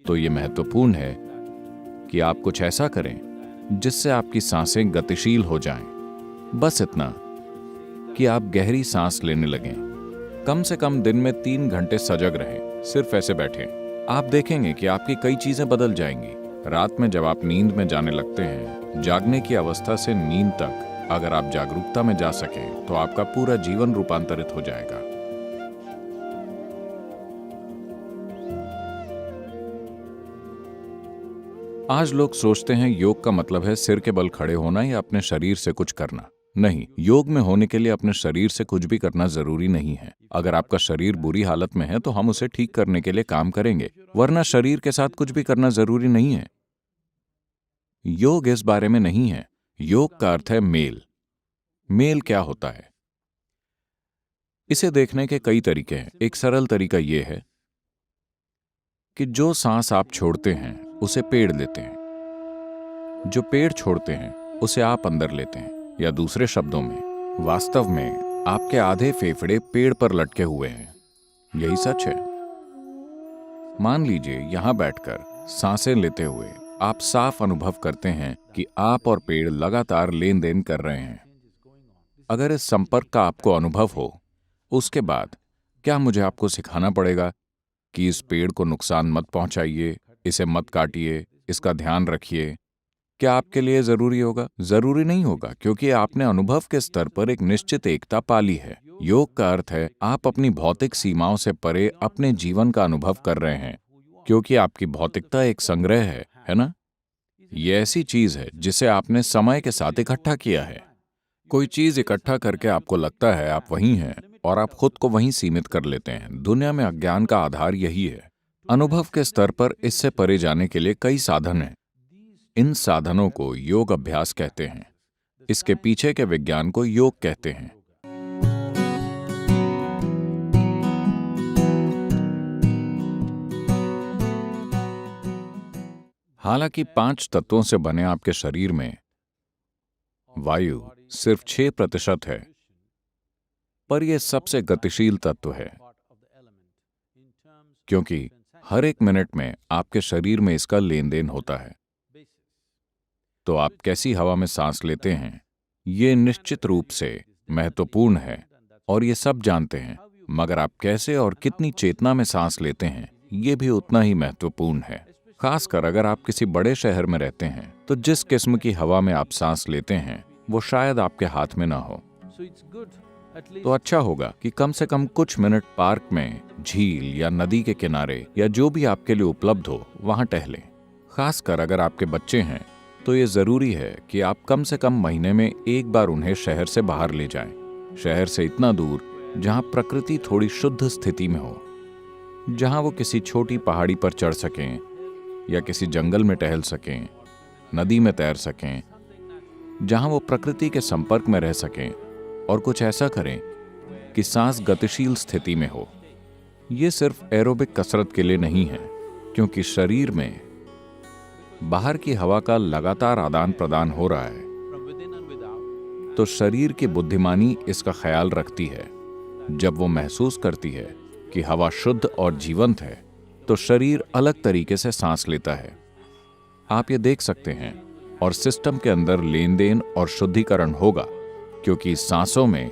तो ये महत्वपूर्ण है कि आप कुछ ऐसा करें जिससे आपकी सांसें गतिशील हो जाएं। बस इतना कि आप गहरी सांस लेने लगें। कम से कम दिन में 3 घंटे सजग रहें, सिर्फ ऐसे बैठें। आप देखेंगे कि आपकी कई चीजें बदल जाएंगी। रात में जब आप नींद में जाने लगते हैं, जागने की अवस्था से नींद तक अगर आप जागरूकता में जा सकें तो आपका पूरा जीवन रूपांतरित हो जाएगा। आज लोग सोचते हैं योग का मतलब है सिर के बल खड़े होना या अपने शरीर से कुछ करना। नहीं, योग में होने के लिए अपने शरीर से कुछ भी करना जरूरी नहीं है। अगर आपका शरीर बुरी हालत में है तो हम उसे ठीक करने के लिए काम करेंगे, वरना शरीर के साथ कुछ भी करना जरूरी नहीं है। योग इस बारे में नहीं है। योग का अर्थ है मेल। मेल क्या होता है, इसे देखने के कई तरीके हैं। एक सरल तरीका यह है कि जो सांस आप छोड़ते हैं उसे पेड़ लेते हैं, जो पेड़ छोड़ते हैं उसे आप अंदर लेते हैं। या दूसरे शब्दों में, वास्तव में आपके आधे फेफड़े पेड़ पर लटके हुए हैं। यही सच है। मान लीजिए यहां बैठकर सांसें लेते हुए आप साफ अनुभव करते हैं कि आप और पेड़ लगातार लेन देन कर रहे हैं। अगर इस संपर्क का आपको अनुभव हो, उसके बाद क्या मुझे आपको सिखाना पड़ेगा कि इस पेड़ को नुकसान मत पहुंचाइए, इसे मत काटिए, इसका ध्यान रखिए? क्या आपके लिए जरूरी होगा? जरूरी नहीं होगा, क्योंकि आपने अनुभव के स्तर पर एक निश्चित एकता पाली है। योग का अर्थ है आप अपनी भौतिक सीमाओं से परे अपने जीवन का अनुभव कर रहे हैं, क्योंकि आपकी भौतिकता एक संग्रह है ना? ये ऐसी चीज है जिसे आपने समय के साथ इकट्ठा किया है। कोई चीज इकट्ठा करके आपको लगता है आप वहीं हैं और आप खुद को वहीं सीमित कर लेते हैं। दुनिया में अज्ञान का आधार यही है। अनुभव के स्तर पर इससे परे जाने के लिए कई साधन हैं। इन साधनों को योग अभ्यास कहते हैं। इसके पीछे के विज्ञान को योग कहते हैं। हालांकि 5 तत्वों से बने आपके शरीर में वायु सिर्फ 6% है, पर यह सबसे गतिशील तत्व है, क्योंकि हर एक मिनट में आपके शरीर में इसका लेन देन होता है। तो आप कैसी हवा में सांस लेते हैं, ये निश्चित रूप से महत्वपूर्ण है और ये सब जानते हैं, मगर आप कैसे और कितनी चेतना में सांस लेते हैं, ये भी उतना ही महत्वपूर्ण है। खासकर अगर आप किसी बड़े शहर में रहते हैं, तो जिस किस्म की हवा में आप सांस लेते हैं वो शायद आपके हाथ में ना हो। तो अच्छा होगा कि कम से कम कुछ मिनट पार्क में, झील या नदी के किनारे या जो भी आपके लिए उपलब्ध हो वहां टहलें। खासकर अगर आपके बच्चे हैं तो ये जरूरी है कि आप कम से कम महीने में एक बार उन्हें शहर से बाहर ले जाएं। शहर से इतना दूर जहां प्रकृति थोड़ी शुद्ध स्थिति में हो, जहां वो किसी छोटी पहाड़ी पर चढ़ सकें या किसी जंगल में टहल सकें, नदी में तैर सकें, जहां वो प्रकृति के संपर्क में रह सकें और कुछ ऐसा करें कि सांस गतिशील स्थिति में हो। ये सिर्फ एरोबिक कसरत के लिए नहीं है, क्योंकि शरीर में बाहर की हवा का लगातार आदान प्रदान हो रहा है, तो शरीर की बुद्धिमानी इसका ख्याल रखती है। जब वो महसूस करती है कि हवा शुद्ध और जीवंत है, तो शरीर अलग तरीके से सांस लेता है। आप ये देख सकते हैं, और सिस्टम के अंदर लेन देन और शुद्धिकरण होगा, क्योंकि सांसों में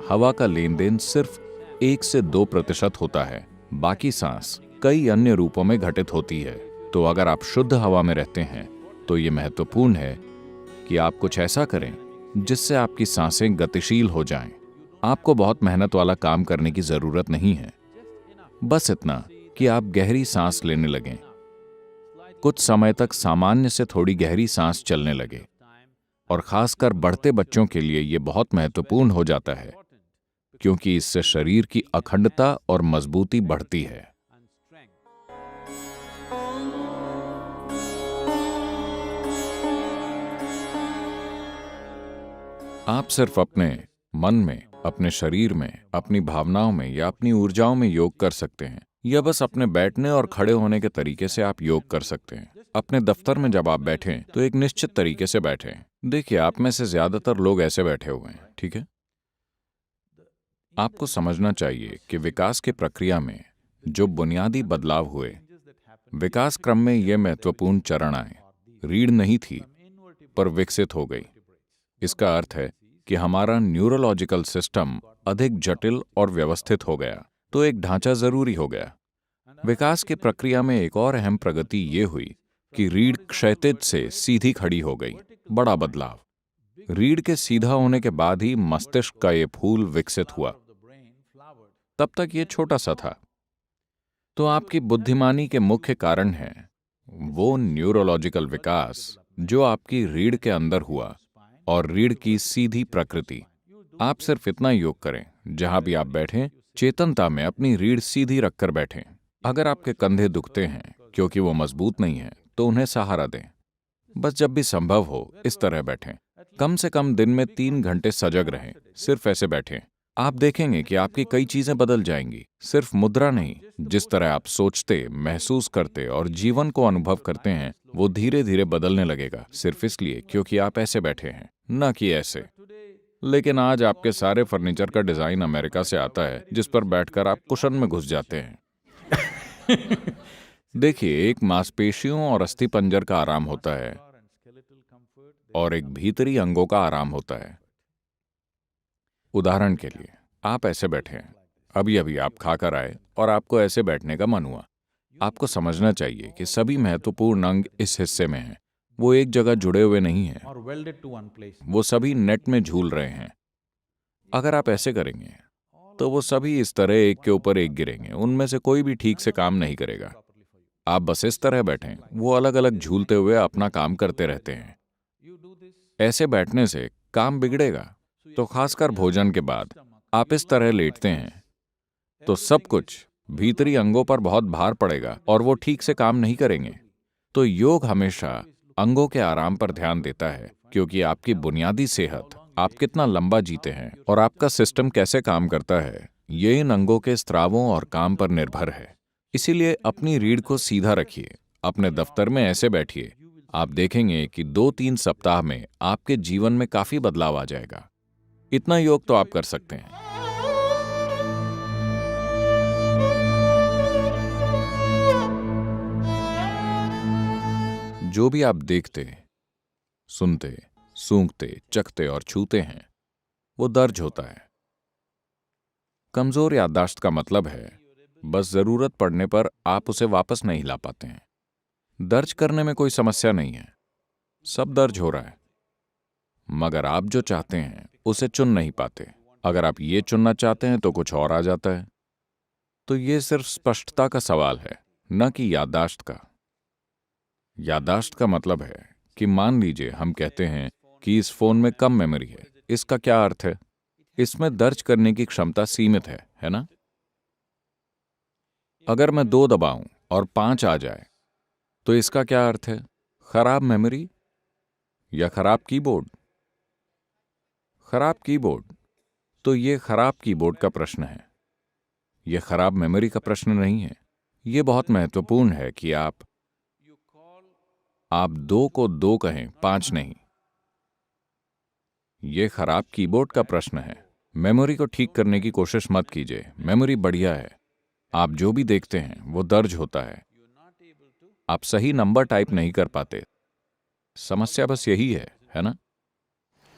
हवा का लेन देन सिर्फ 1 से 2% होता है। बाकी सांस कई अन्य रूपों में घटित होती है। तो अगर आप शुद्ध हवा में रहते हैं तो ये महत्वपूर्ण है कि आप कुछ ऐसा करें जिससे आपकी सांसें गतिशील हो जाएं। आपको बहुत मेहनत वाला काम करने की जरूरत नहीं है। बस इतना कि आप गहरी सांस लेने लगें। कुछ समय तक सामान्य से थोड़ी गहरी सांस चलने लगे, और खासकर बढ़ते बच्चों के लिए यह बहुत महत्वपूर्ण हो जाता है, क्योंकि इससे शरीर की अखंडता और मजबूती बढ़ती है। आप सिर्फ अपने मन में, अपने शरीर में, अपनी भावनाओं में या अपनी ऊर्जाओं में योग कर सकते हैं, या बस अपने बैठने और खड़े होने के तरीके से आप योग कर सकते हैं। अपने दफ्तर में जब आप बैठें तो एक निश्चित तरीके से बैठें। देखिए, आप में से ज्यादातर लोग ऐसे बैठे हुए हैं, ठीक है? आपको समझना चाहिए कि विकास की प्रक्रिया में जो बुनियादी बदलाव हुए विकास क्रम में ये महत्वपूर्ण चरण आए। रीढ़ नहीं थी, पर विकसित हो गई। इसका अर्थ है कि हमारा न्यूरोलॉजिकल सिस्टम अधिक जटिल और व्यवस्थित हो गया, तो एक ढांचा जरूरी हो गया। विकास की प्रक्रिया में एक और अहम प्रगति ये हुई कि रीढ़ क्षैतिज से सीधी खड़ी हो गई। बड़ा बदलाव। रीढ़ के सीधा होने के बाद ही मस्तिष्क का ये फूल विकसित हुआ। तब तक ये छोटा सा था। तो आपकी बुद्धिमानी के मुख्य कारण है वो न्यूरोलॉजिकल विकास जो आपकी रीढ़ के अंदर हुआ और रीढ़ की सीधी प्रकृति। आप सिर्फ इतना योग करें, जहां भी आप बैठें, चेतनता में अपनी रीढ़ सीधी रखकर बैठें। अगर आपके कंधे दुखते हैं क्योंकि वो मजबूत नहीं है, तो उन्हें सहारा दें। बस जब भी संभव हो इस तरह बैठें। कम से कम दिन में 3 घंटे सजग रहें, सिर्फ ऐसे बैठें। आप देखेंगे कि आपकी कई चीजें बदल जाएंगी। सिर्फ मुद्रा नहीं, जिस तरह आप सोचते, महसूस करते और जीवन को अनुभव करते हैं, वो धीरे धीरे बदलने लगेगा, सिर्फ इसलिए क्योंकि आप ऐसे बैठे हैं, न कि ऐसे। लेकिन आज आपके सारे फर्नीचर का डिजाइन अमेरिका से आता है, जिस पर बैठकर आप कुशन में घुस जाते हैं। देखिए, एक मांसपेशियों और अस्थिपंजर का आराम होता है और एक भीतरी अंगों का आराम होता है। उदाहरण के लिए, आप ऐसे बैठे हैं, अभी अभी आप खाकर आए और आपको ऐसे बैठने का मन हुआ। आपको समझना चाहिए कि सभी महत्वपूर्ण अंग इस हिस्से में हैं। वो एक जगह जुड़े हुए नहीं हैं, वो सभी नेट में झूल रहे हैं। अगर आप ऐसे करेंगे तो वो सभी इस तरह एक के ऊपर एक गिरेंगे। उनमें से कोई भी ठीक से काम नहीं करेगा। आप बस इस तरह बैठें, वो अलग अलग झूलते हुए अपना काम करते रहते हैं। ऐसे बैठने से काम बिगड़ेगा। तो खासकर भोजन के बाद आप इस तरह लेटते हैं तो सब कुछ भीतरी अंगों पर बहुत भार पड़ेगा और वो ठीक से काम नहीं करेंगे। तो योग हमेशा अंगों के आराम पर ध्यान देता है, क्योंकि आपकी बुनियादी सेहत, आप कितना लंबा जीते हैं और आपका सिस्टम कैसे काम करता है, ये इन अंगों के स्त्रावों और काम पर निर्भर है। इसीलिए अपनी रीढ़ को सीधा रखिए, अपने दफ्तर में ऐसे बैठिए। आप देखेंगे कि 2-3 सप्ताह में आपके जीवन में काफी बदलाव आ जाएगा। इतना योग तो आप कर सकते हैं। जो भी आप देखते, सुनते, सूंघते, चखते और छूते हैं, वो दर्ज होता है। कमजोर याददाश्त का मतलब है बस जरूरत पड़ने पर आप उसे वापस नहीं ला पाते हैं। दर्ज करने में कोई समस्या नहीं है, सब दर्ज हो रहा है, मगर आप जो चाहते हैं उसे चुन नहीं पाते। अगर आप ये चुनना चाहते हैं तो कुछ और आ जाता है। तो ये सिर्फ स्पष्टता का सवाल है, न कि याददाश्त का। याददाश्त का मतलब है कि मान लीजिए हम कहते हैं कि इस फोन में कम मेमोरी है। इसका क्या अर्थ है? इसमें दर्ज करने की क्षमता सीमित है ना? अगर मैं 2 दबाऊं और 5 आ जाए तो इसका क्या अर्थ है? खराब मेमोरी या खराब कीबोर्ड? खराब कीबोर्ड। तो ये खराब कीबोर्ड का प्रश्न है, ये खराब मेमोरी का प्रश्न नहीं है। ये बहुत महत्वपूर्ण है कि आप 2 को 2 कहें, 5 नहीं। ये खराब कीबोर्ड का प्रश्न है। मेमोरी को ठीक करने की कोशिश मत कीजिए, मेमोरी बढ़िया है। आप जो भी देखते हैं वो दर्ज होता है। आप सही नंबर टाइप नहीं कर पाते। समस्या बस यही है ना?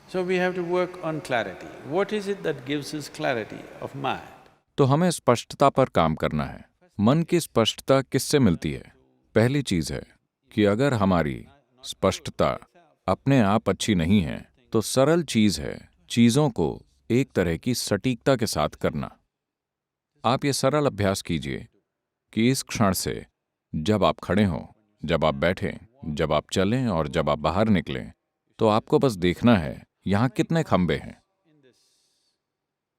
So we have to work on clarity. What is it that gives us clarity of mind? तो हमें स्पष्टता पर काम करना है। मन की स्पष्टता किससे मिलती है? पहली चीज है कि अगर हमारी स्पष्टता अपने आप अच्छी नहीं है, तो सरल चीज है चीजों को एक तरह की सटीकता के साथ करना। आप ये सरल अभ्यास कीजिए कि इस क्षण से जब आप खड़े हों, जब आप बैठें, जब आप चलें और जब आप बाहर निकलें, तो आपको बस देखना है यहां कितने खंबे हैं।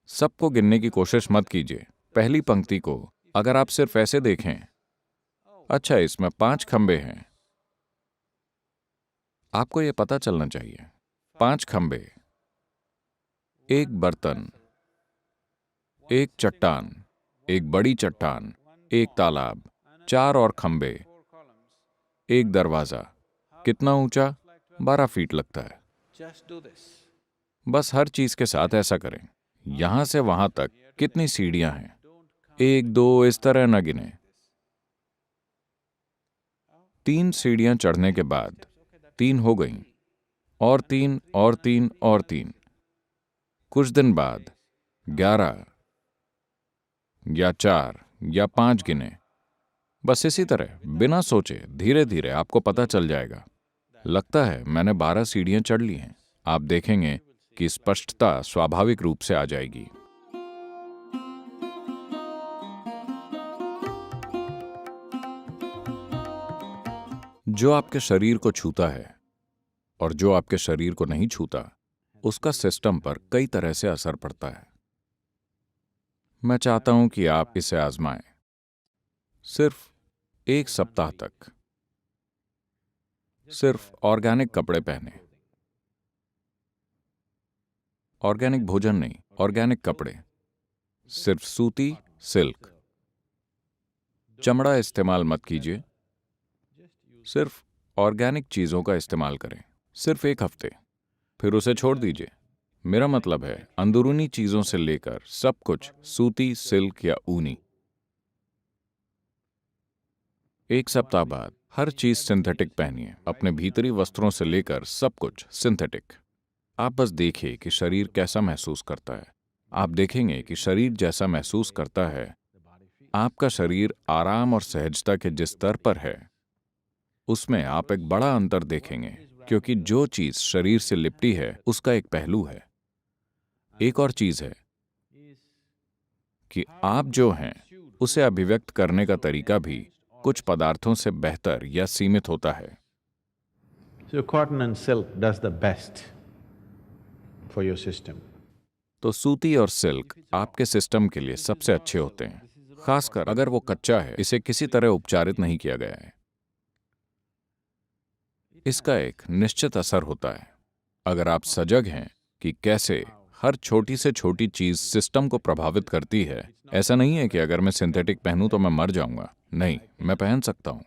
सबको गिनने की कोशिश मत कीजिए। पहली पंक्ति को अगर आप सिर्फ ऐसे देखें, अच्छा इसमें 5 खंबे हैं, आपको यह पता चलना चाहिए 5 खंबे, एक बर्तन, एक चट्टान, एक बड़ी चट्टान, एक तालाब, 4 और खंबे, एक दरवाजा। कितना ऊंचा? 12 फीट लगता है। Just do this. बस हर चीज के साथ ऐसा करें। यहां से वहां तक कितनी सीढ़ियां हैं? 1, 2 इस तरह न गिने। 3 सीढ़ियां चढ़ने के बाद 3 हो गईं, और 3 और 3 और 3। कुछ दिन बाद 11 या 4 या 5 गिने। बस इसी तरह बिना सोचे धीरे धीरे आपको पता चल जाएगा। लगता है मैंने 12 सीढ़ियां चढ़ ली हैं। आप देखेंगे कि स्पष्टता स्वाभाविक रूप से आ जाएगी। जो आपके शरीर को छूता है और जो आपके शरीर को नहीं छूता, उसका सिस्टम पर कई तरह से असर पड़ता है। मैं चाहता हूं कि आप इसे आजमाएं। सिर्फ 1 सप्ताह तक सिर्फ ऑर्गेनिक कपड़े पहने। ऑर्गेनिक भोजन नहीं, ऑर्गेनिक कपड़े। सिर्फ सूती, सिल्क। चमड़ा इस्तेमाल मत कीजिए। सिर्फ ऑर्गेनिक चीजों का इस्तेमाल करें। सिर्फ 1 हफ्ते, फिर उसे छोड़ दीजिए। मेरा मतलब है अंदरूनी चीजों से लेकर सब कुछ सूती, सिल्क या ऊनी। 1 सप्ताह बाद हर चीज सिंथेटिक पहनिए। अपने भीतरी वस्त्रों से लेकर सब कुछ सिंथेटिक। आप बस देखिए कि शरीर कैसा महसूस करता है। आप देखेंगे कि शरीर जैसा महसूस करता है, आपका शरीर आराम और सहजता के जिस स्तर पर है, उसमें आप एक बड़ा अंतर देखेंगे, क्योंकि जो चीज शरीर से लिपटी है उसका एक पहलू है। एक और चीज है कि आप जो हैं उसे अभिव्यक्त करने का तरीका भी कुछ पदार्थों से बेहतर या सीमित होता है। So cotton and silk does the best for your system. तो सूती और सिल्क आपके सिस्टम के लिए सबसे अच्छे होते हैं, खासकर अगर वो कच्चा है, इसे किसी तरह उपचारित नहीं किया गया है। इसका एक निश्चित असर होता है। अगर आप सजग हैं कि कैसे हर छोटी से छोटी चीज सिस्टम को प्रभावित करती है। ऐसा नहीं है कि अगर मैं सिंथेटिक पहनूं तो मैं मर जाऊंगा। नहीं, मैं पहन सकता हूं।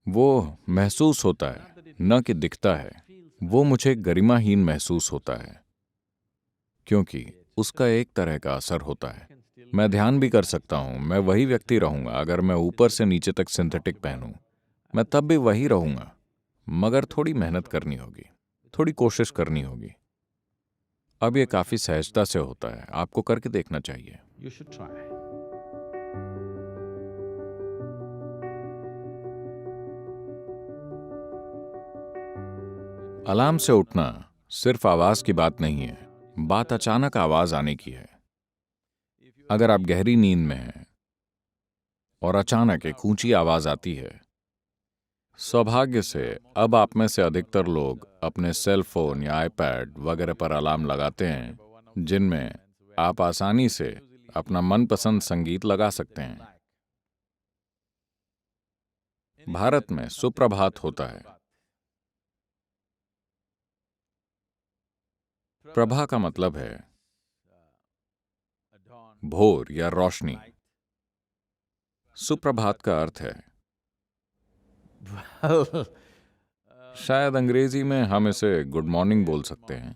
वो महसूस होता है, न कि दिखता है। वो मुझे गरिमाहीन महसूस होता है, क्योंकि उसका एक तरह का असर होता है। मैं ध्यान भी कर सकता हूं, मैं वही व्यक्ति रहूंगा अगर मैं ऊपर से नीचे तक सिंथेटिक पहनूं। मैं तब भी वही रहूंगा, मगर थोड़ी मेहनत करनी होगी, थोड़ी कोशिश करनी होगी। अब ये काफी सहजता से होता है। आपको करके देखना चाहिए। You should try. अलार्म से उठना सिर्फ आवाज की बात नहीं है, बात अचानक आवाज आने की है। अगर आप गहरी नींद में हैं और अचानक एक ऊंची आवाज आती है, सौभाग्य से अब आप में से अधिकतर लोग अपने सेल फोन या आईपैड वगैरह पर अलार्म लगाते हैं, जिनमें आप आसानी से अपना मनपसंद संगीत लगा सकते हैं। भारत में सुप्रभात होता है। प्रभा का मतलब है भोर या रोशनी। सुप्रभात का अर्थ है, शायद अंग्रेजी में हम इसे गुड मॉर्निंग बोल सकते हैं।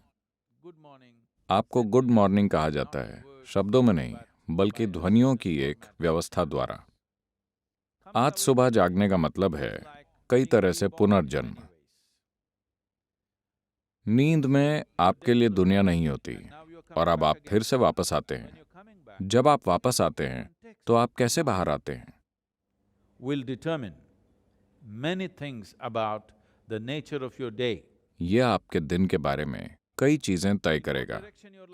आपको गुड मॉर्निंग कहा जाता है, शब्दों में नहीं, बल्कि ध्वनियों की एक व्यवस्था द्वारा। आज सुबह जागने का मतलब है कई तरह से पुनर्जन्म। नींद में आपके लिए दुनिया नहीं होती और अब आप फिर से वापस आते हैं। जब आप वापस आते हैं तो आप कैसे बाहर आते हैं? Will determine many things about the nature of your day. यह आपके दिन के बारे में कई चीजें तय करेगा।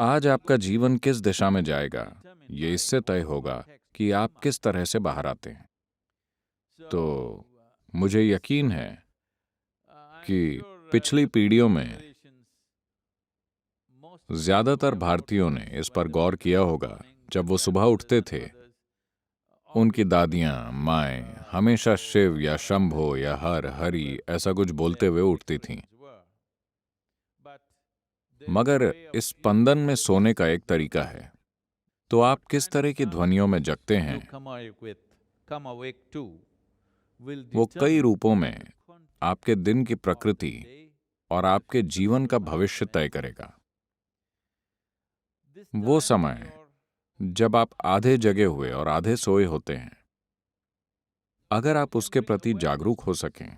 आज आपका जीवन किस दिशा में जाएगा, ये इससे तय होगा कि आप किस तरह से बाहर आते हैं। तो मुझे यकीन है कि पिछली पीढ़ियों में ज्यादातर भारतीयों ने इस पर गौर किया होगा। जब वो सुबह उठते थे, उनकी दादियां, माएं हमेशा शिव या शंभो या हर हरि ऐसा कुछ बोलते हुए उठती थीं। मगर इस स्पंदन में सोने का एक तरीका है। तो आप किस तरह की ध्वनियों में जगते हैं, वो कई रूपों में आपके दिन की प्रकृति और आपके जीवन का भविष्य तय करेगा। वो समय जब आप आधे जगे हुए और आधे सोए होते हैं, अगर आप उसके प्रति जागरूक हो सकें।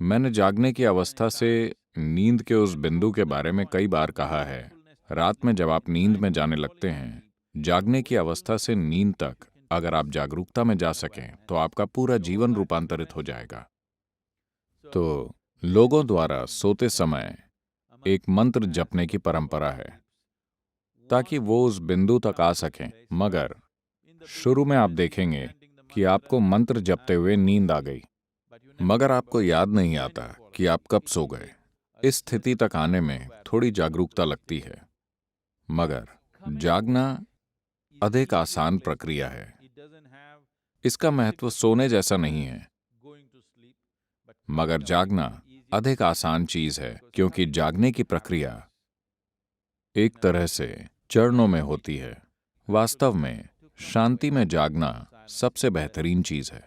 मैंने जागने की अवस्था से नींद के उस बिंदु के बारे में कई बार कहा है। रात में जब आप नींद में जाने लगते हैं, जागने की अवस्था से नींद तक अगर आप जागरूकता में जा सकें तो आपका पूरा जीवन रूपांतरित हो जाएगा। तो लोगों द्वारा सोते समय एक मंत्र जपने की परंपरा है ताकि वो उस बिंदु तक आ सकें, मगर शुरू में आप देखेंगे कि आपको मंत्र जपते हुए नींद आ गई, मगर आपको याद नहीं आता कि आप कब सो गए। इस स्थिति तक आने में थोड़ी जागरूकता लगती है, मगर जागना अधिक आसान प्रक्रिया है। इसका महत्व सोने जैसा नहीं है, मगर जागना अधिक आसान चीज है, क्योंकि जागने की प्रक्रिया एक तरह से चरणों में होती है। वास्तव में शांति में जागना सबसे बेहतरीन चीज है।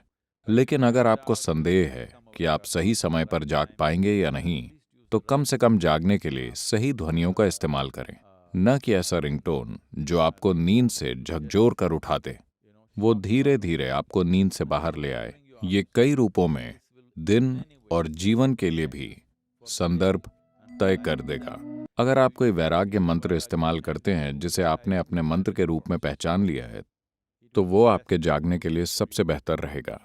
लेकिन अगर आपको संदेह है कि आप सही समय पर जाग पाएंगे या नहीं, तो कम से कम जागने के लिए सही ध्वनियों का इस्तेमाल करें। न कि ऐसा रिंगटोन जो आपको नींद से झकझोर कर उठा दे, वो धीरे धीरे आपको नींद से बाहर ले आए। ये कई रूपों में दिन और जीवन के लिए भी संदर्भ तय कर देगा। अगर आप कोई वैराग्य मंत्र इस्तेमाल करते हैं जिसे आपने अपने मंत्र के रूप में पहचान लिया है, तो वो आपके जागने के लिए सबसे बेहतर रहेगा।